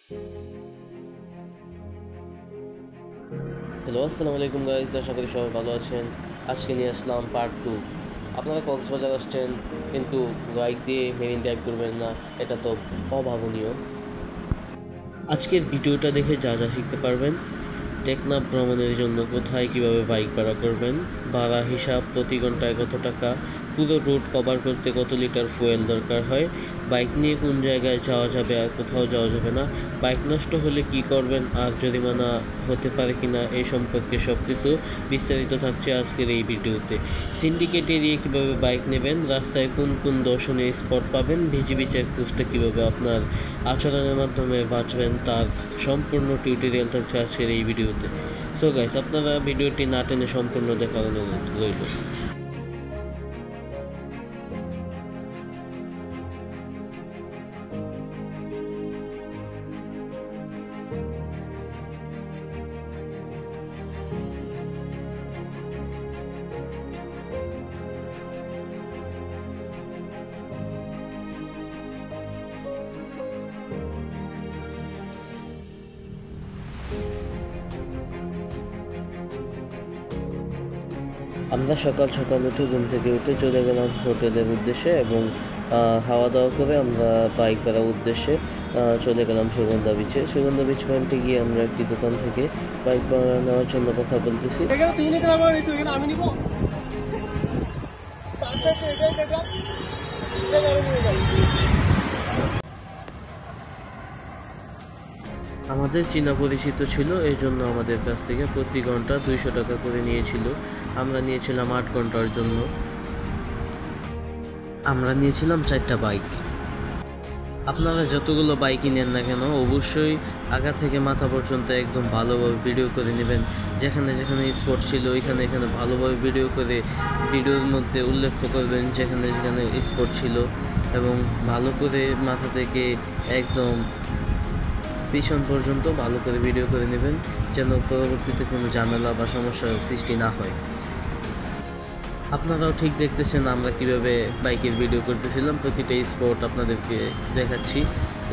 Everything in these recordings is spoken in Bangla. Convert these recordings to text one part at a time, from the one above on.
হ্যালো, আসসালামু আলাইকুম গাইস। আশা করি সবাই ভালো আছেন। আজকে নিয়ে আসলাম পার্ট 2। আপনারা কক্সবাজার আসছেন কিন্তু বাইক দিয়ে মেরিন ড্রাইভ করবেন না, এটা তো অভাবনীয়। আজকের ভিডিওটা দেখে যা যা শিখতে পারবেন: টেকনাফ ভ্রমণের জন্য কোথায় কিভাবে বাইক ভাড়া করবেন, ভাড়া হিসাব, প্রতি ঘন্টায় কত টাকা, পুরো রুট কভার করতে কত লিটার ফুয়েল দরকার হয়, বাইক নিয়ে কোন জায়গায় যাওয়া যাবে আর কোথাও যাওয়া যাবে না, বাইক নষ্ট হলে কি করবেন আর জরিমানা হতে পারে কিনা, এই সম্পর্কে সবকিছু বিস্তারিত থাকছে আজকের এই ভিডিওতে। সিন্ডিকেট এরিয়ে কীভাবে বাইক নেবেন, রাস্তায় কোন কোন দর্শনীয় স্পট পাবেন, ভিজিবি চেকপোস্টে কীভাবে আপনার আচরণের মাধ্যমে বাঁচবেন, তার সম্পূর্ণ টিউটোরিয়াল থাকছে আজকের এই ভিডিওতে। সো গাইস, আপনারা ভিডিওটি না টেনে সম্পূর্ণ দেখার অনুরোধ রইল। আমরা সকাল সকাল উঠে ঘুম থেকে উঠে চলে গেলাম হোটেলের উদ্দেশ্যে এবং খাওয়া দাওয়া করে আমরা বাইক দ্বারা উদ্দেশ্যে চলে গেলাম সুগন্ধা বিচে। সুগন্ধা বিচ পয়েন্টে গিয়ে আমরা একটি দোকান থেকে বাইক ভাড়া নেওয়ার জন্য কথা বলতেছি। আমাদের চীনা পরিচিত ছিল, এই জন্য আমাদের কাছ থেকে প্রতি ঘন্টা 200 টাকা করে নিয়েছিল। আমরা নিয়েছিলাম 8 ঘন্টার জন্য। আমরা নিয়েছিলাম 4টা বাইক। আপনারা যতগুলো বাইকই নেন না কেন, অবশ্যই আগা থেকে মাথা পর্যন্ত একদম ভালোভাবে ভিডিও করে নেবেন। যেখানে যেখানে স্পট ছিল এখানে এখানে ভালোভাবে ভিডিও করে ভিডিওর মধ্যে উল্লেখ করবেন যেখানে যেখানে স্পট ছিল, এবং ভালো করে মাথা থেকে একদম পিছন পর্যন্ত ভালো করে ভিডিও করে নেবেন, যেন পরবর্তীতে কোনো ঝামেলা বা সমস্যার সৃষ্টি না হয়। আপনারাও ঠিক দেখতেছেন আমরা কিভাবে বাইকের ভিডিও করতেছিলাম। প্রতিটা স্পট আপনাদেরকে দেখাচ্ছি।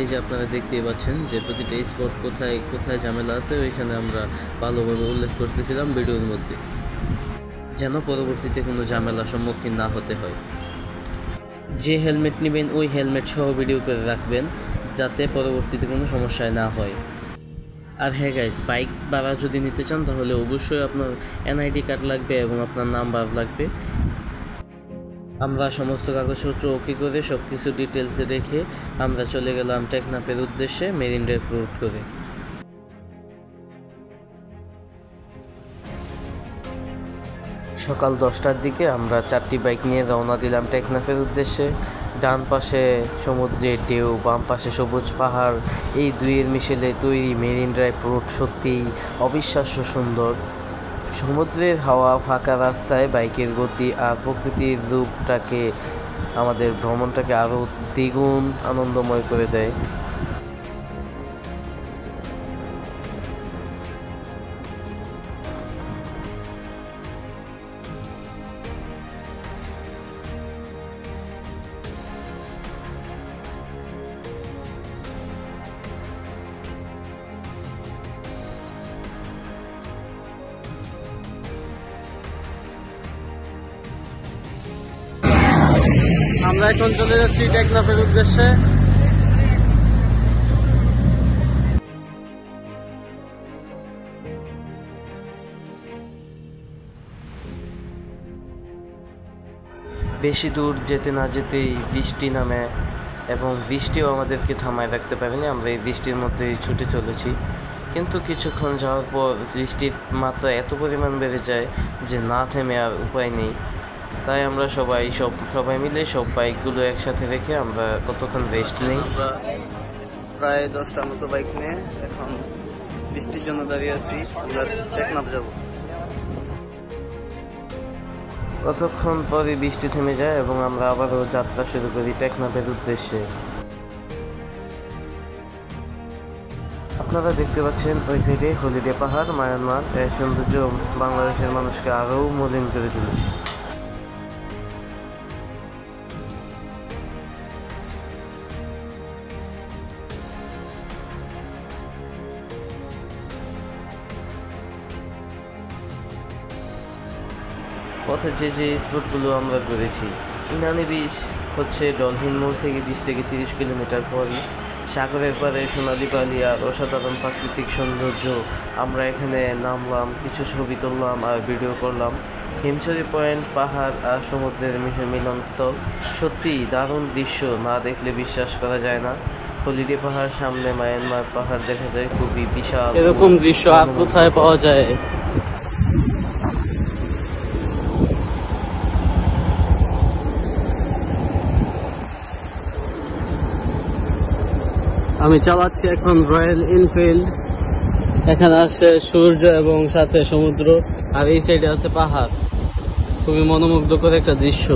এই যে আপনারা দেখতেই পাচ্ছেন যে প্রতিটা স্পট কোথায় কোথায় ঝামেলা আছে ওইখানে আমরা ভালোভাবে উল্লেখ করতেছিলাম ভিডিওর মধ্যে, যেন পরবর্তীতে কোনো ঝামেলার সম্মুখীন না হতে হয়। যে হেলমেট নেবেন ওই হেলমেট সহ ভিডিও করে রাখবেন, যাতে পরবর্তীতে কোনো সমস্যায় না হয়। আর হ্যাঁ গাইস, বাইক ভাড়া যদি নিতে চান তাহলে অবশ্যই আপনার এনআইডি কার্ড লাগবে এবং আপনার নাম্বার লাগবে। আমরা সমস্ত কাগজপত্র ওকে করে সব কিছু ডিটেলসে রেখে আমরা চলে গেলাম টেকনাফের উদ্দেশ্যে মেরিন ড্রাইভ রুট করে। সকাল 10টার দিকে আমরা 4টি বাইক নিয়ে রওনা দিলাম টেকনাফের উদ্দেশ্যে। ডান পাশে সমুদ্রের ঢেউ, বাম পাশে সবুজ পাহাড়, এই দুইয়ের মিশেলে তৈরি মেরিন ড্রাইভ রুট সত্যিই অবিশ্বাস্য সুন্দর। সমুদ্রের হাওয়া, ফাঁকা রাস্তায় বাইকের গতি আর প্রকৃতির রূপটাকে আমাদের ভ্রমণটাকে আরও দ্বিগুণ আনন্দময় করে দেয়। আমরা এখন চলে যাচ্ছি টেকনাফের উদ্দেশ্যে। বেশি দূর যেতে না যেতেই বৃষ্টি নামে এবং বৃষ্টিও আমাদেরকে থামায় রাখতে পারেনি। আমরা এই বৃষ্টির মধ্যেই ছুটে চলেছি, কিন্তু কিছুক্ষণ যাওয়ার পর বৃষ্টির মাত্রা এত পরিমাণ বেড়ে যায় যে না থেমে আর উপায় নেই। তাই আমরা সবাই মিলে সব বাইকগুলো একসাথে রেখে আমরা কতক্ষণ রেস্ট নেই। আমরা প্রায় 10টার মতো বাইক নিয়ে এখন বৃষ্টির জন্য দাঁড়িয়ে আছি। আমরা টেকনাফ যাব। কতক্ষণ পরে বৃষ্টি থেমে যায় এবং আমরা আবারও যাত্রা শুরু করি টেকনাফের উদ্দেশ্যে। আপনারা দেখতে পাচ্ছেন ওই সাইডে হলিডে পাহাড়, মায়ানমার। এর সৌন্দর্য বাংলাদেশের মানুষকে আরও মলিন করে তুলেছে। পথে যে স্পটগুলো আমরা ঘুরেছি, ইনানি বিচ হচ্ছে ডলফিন মোড় থেকে 20 থেকে 30 কিলোমিটার পরই। সাগরের পাড়ে সোনালি বালি আর অসাধারণ প্রাকৃতিক সৌন্দর্য। আমরা এখানে নামলাম, কিছু ছবি তুললাম আর ভিডিও করলাম। হিমছড়ি পয়েন্ট পাহাড় আর সমুদ্রের মিলনস্থল, সত্যি দারুণ দৃশ্য, না দেখলে বিশ্বাস করা যায় না। হলিডে পাহাড়, সামনে মায়ানমার পাহাড় দেখা যায়, খুবই বিশাল। এরকম দৃশ্য আর কোথায় পাওয়া যায়? আমি চালাচ্ছি এখন রয়্যাল এনফিল্ড। এখানে আছে সূর্য এবং সাথে সমুদ্র, আর এই সাইডে আছে পাহাড়। খুবই মনোমুগ্ধকর একটা দৃশ্য।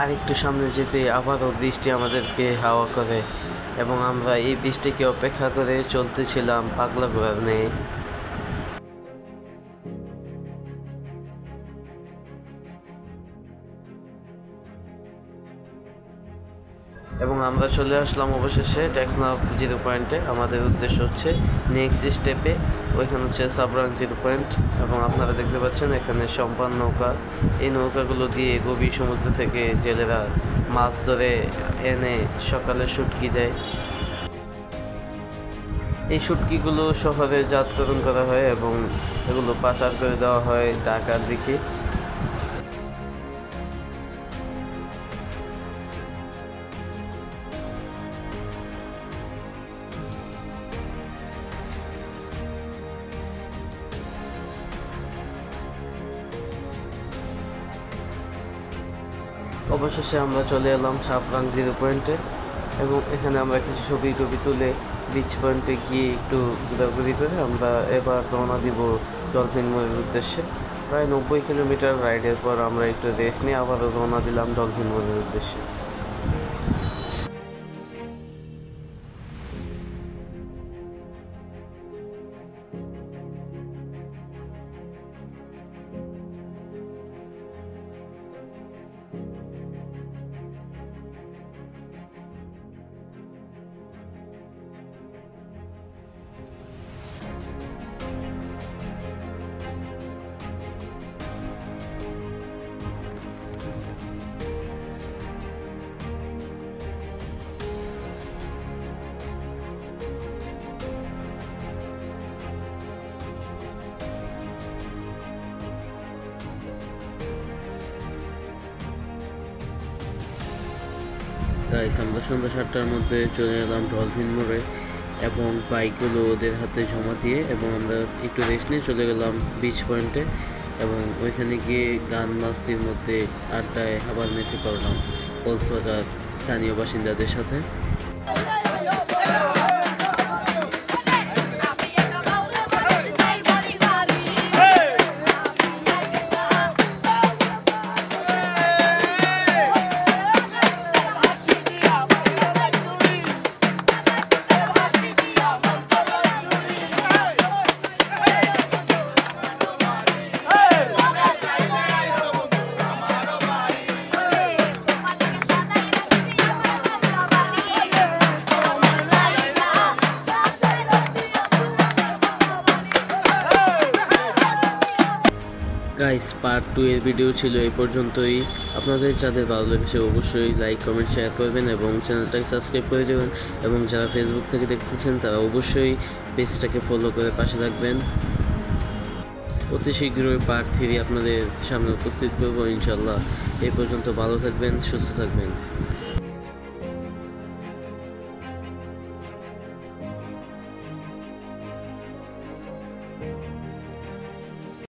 আর একটু সামনে যেতে আবারও বৃষ্টি আমাদেরকে হাওয়া করে, এবং আমরা এই বৃষ্টিকে অপেক্ষা করে চলতেছিলাম পাগলা ঘোড়া নিয়ে। এবং আমরা চলে আসলাম অবশেষে টেকনাফ 0 পয়েন্টে। আমাদের উদ্দেশ্য হচ্ছে নেক্সট স্টেপে, ওইখানে হচ্ছে সাবরাং 0 পয়েন্ট। এবং আপনারা দেখতে পাচ্ছেন এখানে সম্পান নৌকা। এই নৌকাগুলো দিয়ে গভীর সমুদ্র থেকে জেলেরা মাছ ধরে এনে সকালে শুটকি দেয়। এই শুটকিগুলো শহরে জাতকরণ করা হয় এবং এগুলো পাচার করে দেওয়া হয় ঢাকার দিকে। অবশেষে আমরা চলে এলাম সাবরাং 0 পয়েন্টে, এবং এখানে আমরা কিছু ছবি তুলে বিচ পয়েন্টে গিয়ে একটু ঘোরাঘুরি করে আমরা এবার রওনা দিব ডলফিন মোড়ের উদ্দেশ্যে। প্রায় 90 কিলোমিটার রাইডের পর আমরা একটু রেস্ট নিয়ে আবারও রওনা দিলাম ডলফিন মোড়ের উদ্দেশ্যে। গাইস, আমরা সন্ধ্যা 7টার মধ্যে চলে এলাম ডলফিন মোড়ে, এবং বাইকগুলো ওদের হাতে জমা দিয়ে, এবং আমরা একটু রেস্ট নিয়ে চলে গেলাম বিচ পয়েন্টে, এবং ওইখানে গিয়ে গান মাস্তির মধ্যে আড্ডায় আবার মেতে করলাম কক্সবাজার স্থানীয় বাসিন্দাদের সাথে। গাইস পার্ট 2 এর ভিডিও ছিল এই পর্যন্তই। আপনাদের যাদের ভালো লেগেছে অবশ্যই লাইক কমেন্ট শেয়ার করবেন এবং চ্যানেলটাকে সাবস্ক্রাইব করে দেবেন, এবং যারা ফেসবুক থেকে দেখতেছেন তারা অবশ্যই পেজটাকে ফলো করে পাশে থাকবেন। অতি শীঘ্রই পার্ট 3 আপনাদের সামনে উপস্থিত করবো ইনশাল্লাহ। এই পর্যন্ত ভালো থাকবেন, সুস্থ থাকবেন।